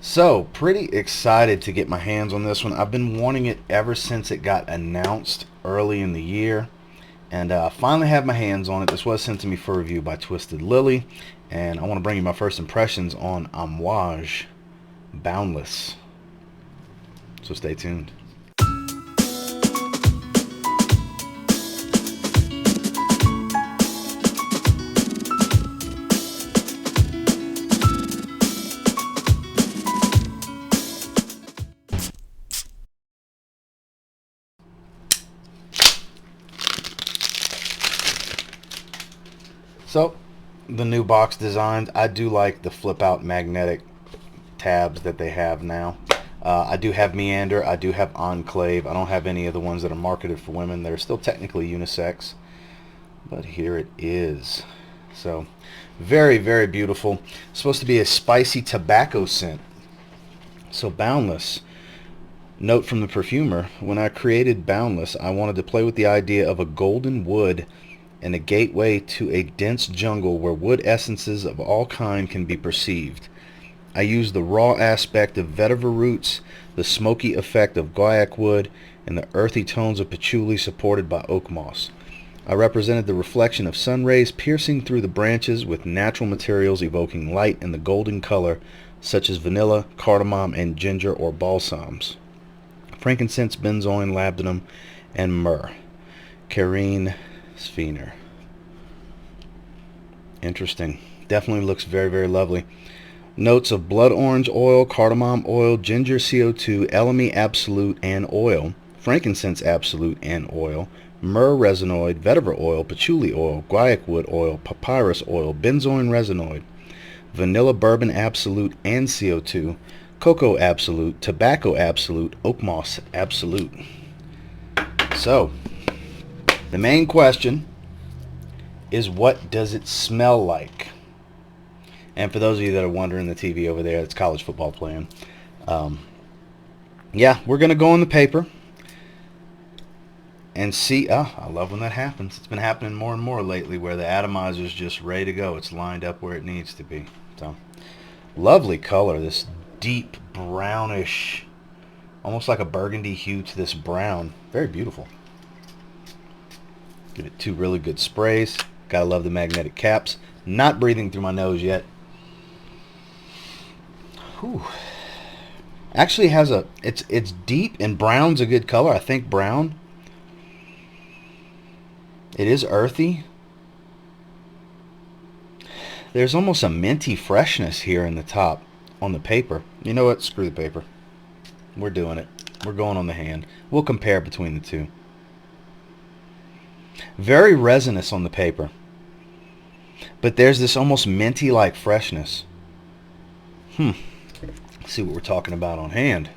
So, pretty excited to get my hands on this one. I've been wanting it ever since it got announced early in the year. And finally have my hands on it. This was sent to me for review by Twisted Lily. And I want to bring you my first impressions on Amouage Boundless. So stay tuned. So, the new box designs, I do like the flip out magnetic tabs that they have now. I do have Meander, I do have Enclave. I don't have any of the ones that are marketed for women. They're still technically unisex, but here it is. So, very, very beautiful. It's supposed to be a spicy tobacco scent. So, Boundless. Note from the perfumer, when I created Boundless, I wanted to play with the idea of a golden wood and a gateway to a dense jungle where wood essences of all kind can be perceived. I used the raw aspect of vetiver roots, the smoky effect of Gayak wood, and the earthy tones of patchouli supported by oak moss. I represented the reflection of sun rays piercing through the branches with natural materials evoking light and the golden color, such as vanilla, cardamom, and ginger or balsams. Frankincense, benzoin, labdanum, and myrrh. Carine Sphener. Interesting. Definitely looks very, very lovely. Notes of blood orange oil, cardamom oil, ginger CO2, elemi absolute and oil, frankincense absolute and oil, myrrh resinoid, vetiver oil, patchouli oil, guaiac wood oil, papyrus oil, benzoin resinoid, vanilla bourbon absolute and CO2, cocoa absolute, tobacco absolute, oak moss absolute. So, the main question is, what does it smell like? And for those of you that are wondering, the TV over there, it's college football playing. Yeah, we're going to go on the paper and see. I love when that happens. It's been happening more and more lately where the atomizer is just ready to go. It's lined up where it needs to be. So, lovely color. This deep brownish, almost like a burgundy hue to this brown. Very beautiful. Give it two really good sprays. Gotta love the magnetic caps. Not breathing through my nose yet. Whew. Actually has a, it's deep, and brown's a good color. I think brown. It is earthy. There's almost a minty freshness here in the top on the paper. You know what? Screw the paper. We're doing it. We're going on the hand. We'll compare between the two. Very resinous on the paper, but there's this almost minty-like freshness. Let's see what we're talking about on hand.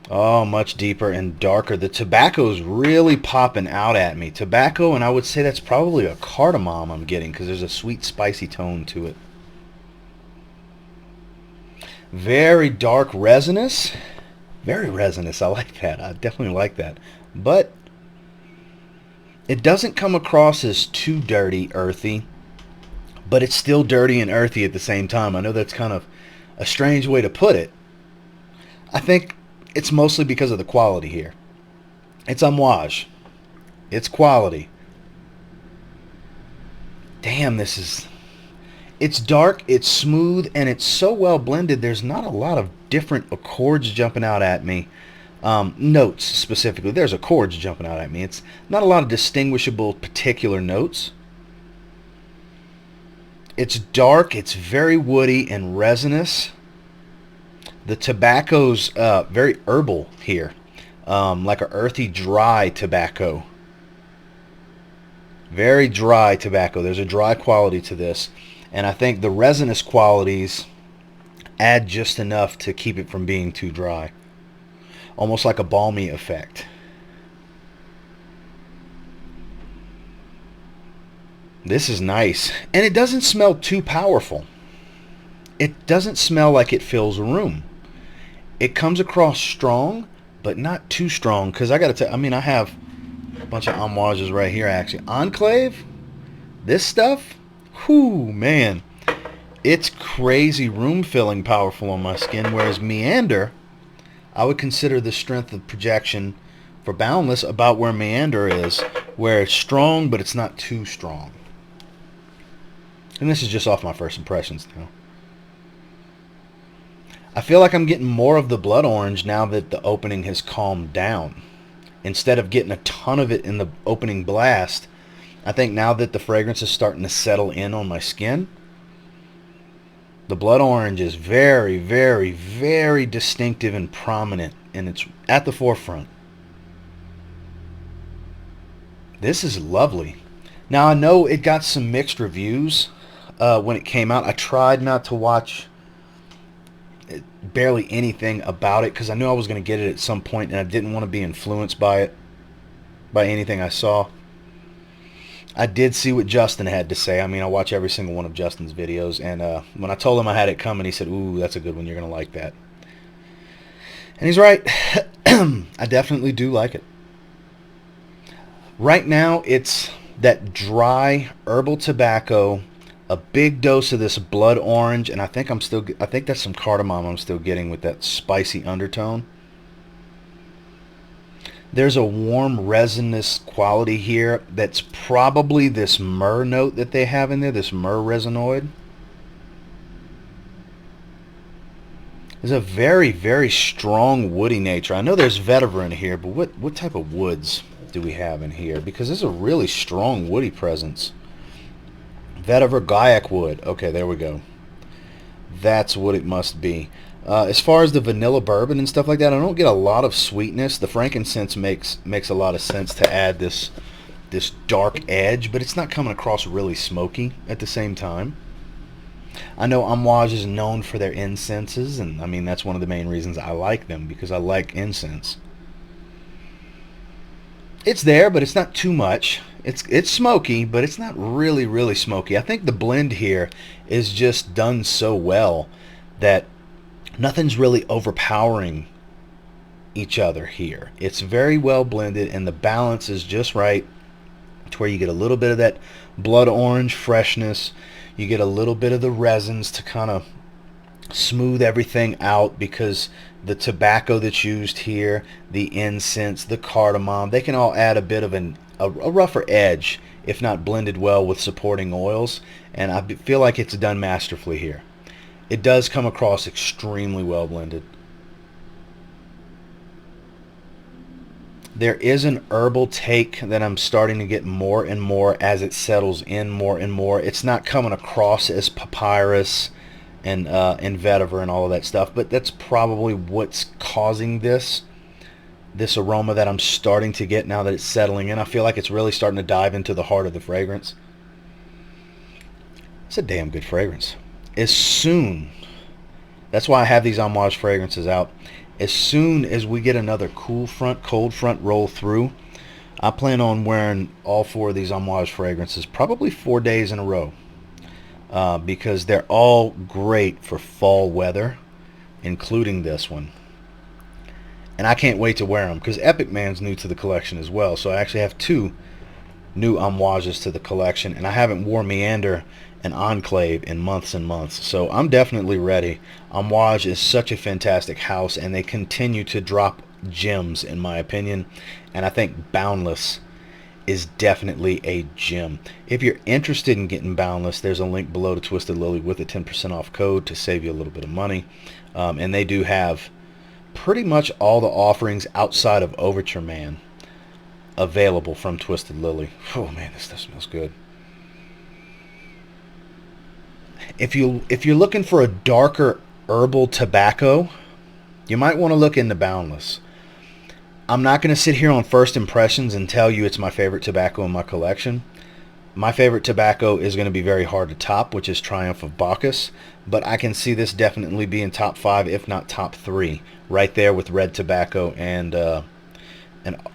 Oh, much deeper and darker. The tobacco's really popping out at me. Tobacco, and I would say that's probably a cardamom I'm getting, because there's a sweet, spicy tone to it. Very dark resinous. Very resinous. I like that. I definitely like that. But it doesn't come across as too dirty, earthy, but it's still dirty and earthy at the same time. I know that's kind of a strange way to put it. I think it's mostly because of the quality here. It's Amouage. It's quality. Damn, this is... It's dark, it's smooth, and it's so well blended. There's not a lot of different accords jumping out at me. Notes specifically. There's accords jumping out at me. It's not a lot of distinguishable particular notes. It's dark. It's very woody and resinous. The tobacco's very herbal here, like a earthy, dry tobacco. Very dry tobacco. There's a dry quality to this, and I think the resinous qualities add just enough to keep it from being too dry. Almost like a balmy effect. This is nice. And it doesn't smell too powerful. It doesn't smell like it fills a room. It comes across strong, but not too strong. Because I got to tell, I mean, I have a bunch of Amouages right here, actually. Enclave, this stuff, whoo, man. it's crazy room filling powerful on my skin, whereas Meander, I would consider the strength of projection for Boundless about where Meander is, where it's strong but it's not too strong. And this is just off my first impressions now. I feel like I'm getting more of the blood orange now that the opening has calmed down. Instead of getting a ton of it in the opening blast, I think now that the fragrance is starting to settle in on my skin, the blood orange is very, very, very distinctive and prominent, and it's at the forefront. This is lovely. Now, I know it got some mixed reviews when it came out. I tried not to watch barely anything about it because I knew I was going to get it at some point, and I didn't want to be influenced by it, by anything I saw. I did see what Justin had to say. I mean, I watch every single one of Justin's videos, and when I told him I had it coming, he said, "Ooh, that's a good one. You're going to like that." And he's right. I definitely do like it. Right now, it's that dry herbal tobacco, a big dose of this blood orange, and I think that's some cardamom I'm still getting with that spicy undertone. There's a warm resinous quality here that's probably this myrrh note that they have in there, this myrrh resinoid. There's a very, very strong woody nature. I know there's vetiver in here, but what type of woods do we have in here? Because there's a really strong woody presence. Vetiver Gayak wood. Okay, there we go. That's what it must be. As far as the vanilla bourbon and stuff like that, I don't get a lot of sweetness. The frankincense makes a lot of sense to add this dark edge, but it's not coming across really smoky at the same time. I know Amouage is known for their incenses, and I mean that's one of the main reasons I like them, because I like incense. It's there, but it's not too much. It's smoky, but it's not really, really smoky. I think the blend here is just done so well that nothing's really overpowering each other here. It's very well blended, and the balance is just right to where you get a little bit of that blood orange freshness. You get a little bit of the resins to kind of smooth everything out, because the tobacco that's used here, the incense, the cardamom, they can all add a bit of a rougher edge if not blended well with supporting oils, and I feel like it's done masterfully here. It does come across extremely well blended. There is an herbal take that I'm starting to get more and more as it settles in more and more. It's not coming across as papyrus and vetiver and all of that stuff, but that's probably what's causing this aroma that I'm starting to get now that it's settling in. I feel like it's really starting to dive into the heart of the fragrance. It's a damn good fragrance. That's why I have these Amouage fragrances out. As soon as we get another cool front, cold front roll through, I plan on wearing all 4 of these Amouage fragrances, probably 4 days in a row. Because they're all great for fall weather, including this one. And I can't wait to wear them, because Epic Man's new to the collection as well. So I actually have 2 new Amouages to the collection, and I haven't worn Meander and Enclave in months and months. So I'm definitely ready. Amouage is such a fantastic house, and they continue to drop gems, in my opinion. And I think Boundless is definitely a gem. If you're interested in getting Boundless, there's a link below to Twisted Lily with a 10% off code to save you a little bit of money. And they do have pretty much all the offerings outside of Overture Man available from Twisted Lily. Oh man, this stuff smells good. If you're looking for a darker herbal tobacco, you might want to look into Boundless. I'm not going to sit here on first impressions and tell you it's my favorite tobacco in my collection. My favorite tobacco is going to be very hard to top, which is Triumph of Bacchus, but I can see this definitely being top 5, if not top 3, right there with Red Tobacco and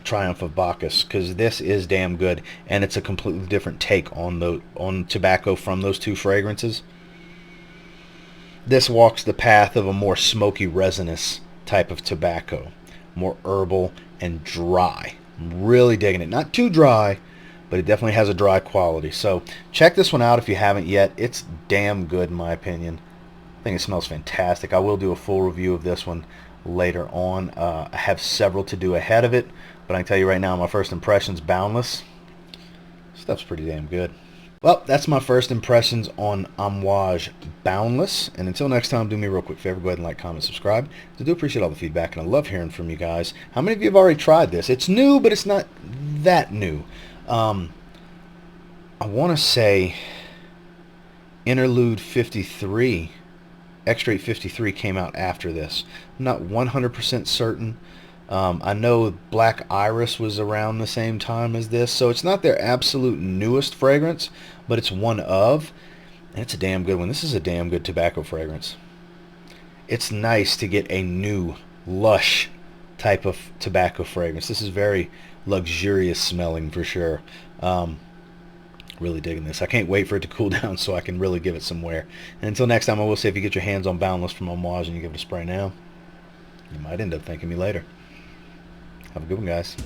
Triumph of Bacchus, because this is damn good, and it's a completely different take on tobacco from those 2 fragrances. This walks the path of a more smoky, resinous type of tobacco. More herbal and dry. I'm really digging it. Not too dry, but it definitely has a dry quality. So check this one out if you haven't yet. It's damn good in my opinion. I think it smells fantastic. I will do a full review of this one later on. I have several to do ahead of it, but I can tell you right now, my first impressions, Boundless. Stuff's pretty damn good. Well, that's my first impressions on Amouage Boundless. And until next time, do me a real quick favor. Go ahead and like, comment, subscribe. I do appreciate all the feedback, and I love hearing from you guys. How many of you have already tried this? It's new, but it's not that new. I want to say Interlude 53, Extrait 53 came out after this. I'm not 100% certain. I know Black Iris was around the same time as this, so it's not their absolute newest fragrance, but it's one of, and it's a damn good one. This is a damn good tobacco fragrance. It's nice to get a new, lush type of tobacco fragrance. This is very luxurious smelling for sure. Really digging this. I can't wait for it to cool down so I can really give it some wear. And until next time, I will say if you get your hands on Boundless from Amouage and you give it a spray now, you might end up thanking me later. Have a good one, guys.